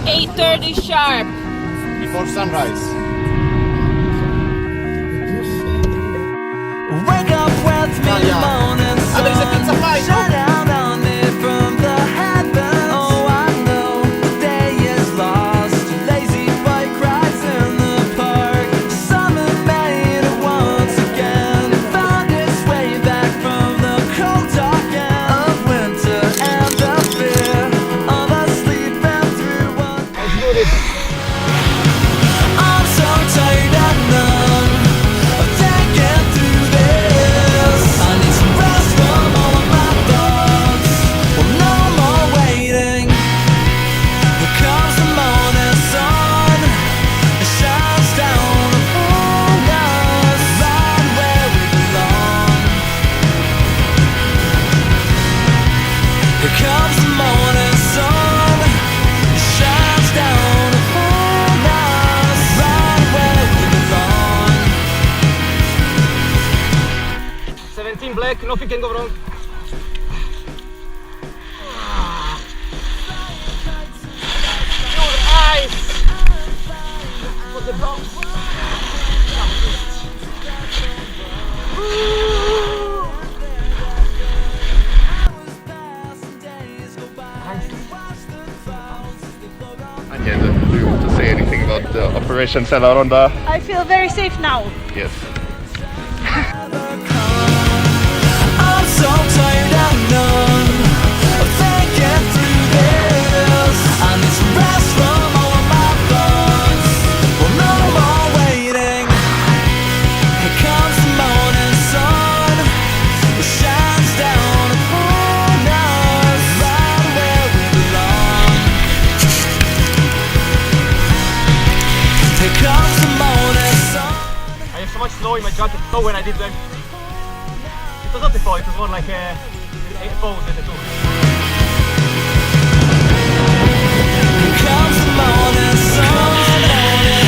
8:30 sharp. Before sunrise. Wake up with me morning sun. There is a pizza pie. Shine down on me from the heavens. Oh, I know the day is lost. Lazy boy cries in the park. Summer made it once again. Found its way back from the cold dark end of winter and the fear of us sleeping through one. I'm so tired and numb of taking through this. I need some rest from all of my thoughts. Well, no more waiting. Here comes the morning sun. It shines down upon us, right where we belong. Here comes the morning sun. It shines down upon us, right where we belong. 17 black, nothing can go wrong. Your eyes! For the box. Anja, do you want to say anything about the Operation Cellaronda? I feel very safe now. Yes. I'm so tired and numb of thinking through this. I need some rest from all of my thoughts. Well, no more waiting. Here comes the morning sun. It shines down upon us, right where we belong. Here comes the morning sun. I have so much snow in my jacket, so when I did them, it was not a fall, it was more like a pose at the two. Here comes the morning sun.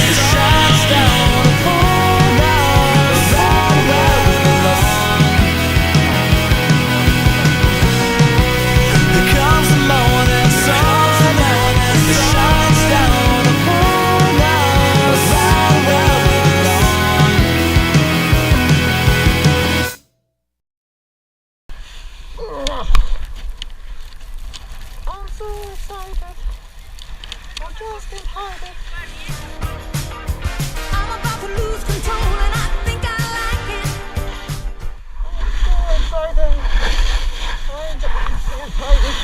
It shines down upon us, right where we belong. Here comes the morning sun. It shines down upon us, right where we belong. I'm so excited. I'm just in hiding. I'm about to lose control and I think I like it. I'm so excited. I'm just in hiding.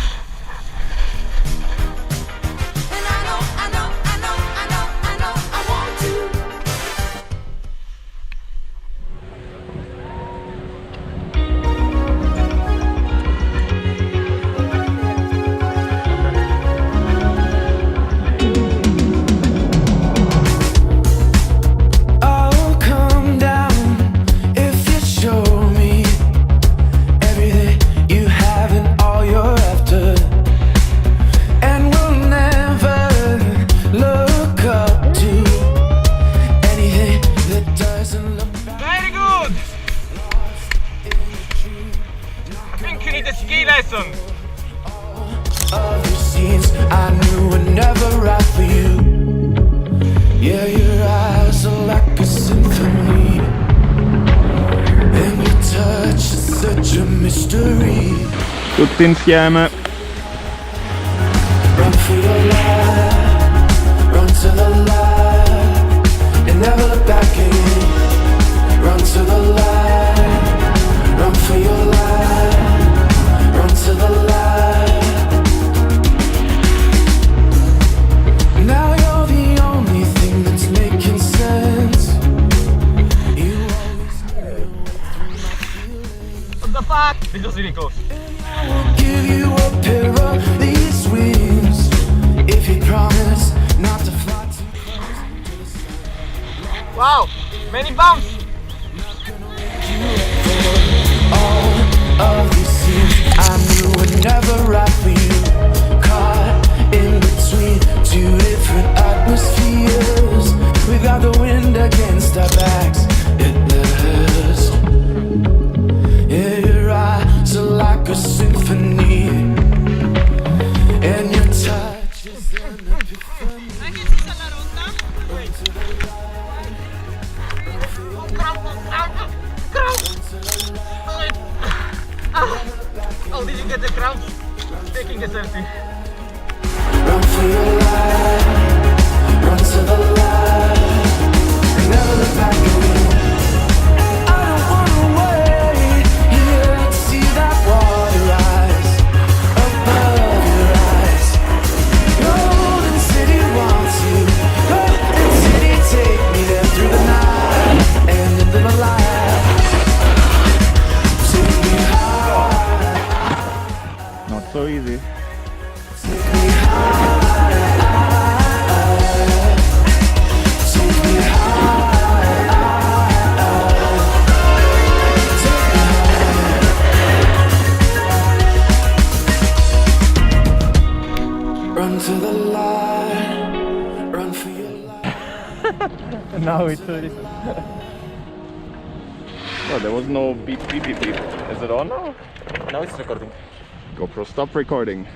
And I know I want to. I'll come down if you show me everything you have and all you're after. And we'll never look up to anything that doesn't look back. Very good! I think you need a ski lesson. Of the scenes I knew were never right for you. Yeah, your eyes are like a symphony, and your touch is such a mystery. Tutti insieme. Run for your life, run to the light, and never look back again. Run to the light, run for your life, run to the light. Now you're the only thing that's making sense. You always knew my feelings. What the fuck? This was really close. I will give you a pair of these wings if you promise not to fly too close. Wow! Many bumps! All of these scenes I knew were never right for you. Caught in between two different atmospheres. We got the wind against our backs. It left. Yeah, your eyes are like a symphony, and your touch is Oh, did you get the crowd taking a selfie? Run for your life, run to the light, and never look back again. I don't wanna wait here to see that water rise above your eyes. Golden City wants you, Golden City, take me there through the night and into the light. Take me high, Not so easy. take me high, take me high. Run to the light, run for your life. Now it's this. Oh, there was no beep beep beep beep. Is it on now? Now it's recording. GoPro, stop recording.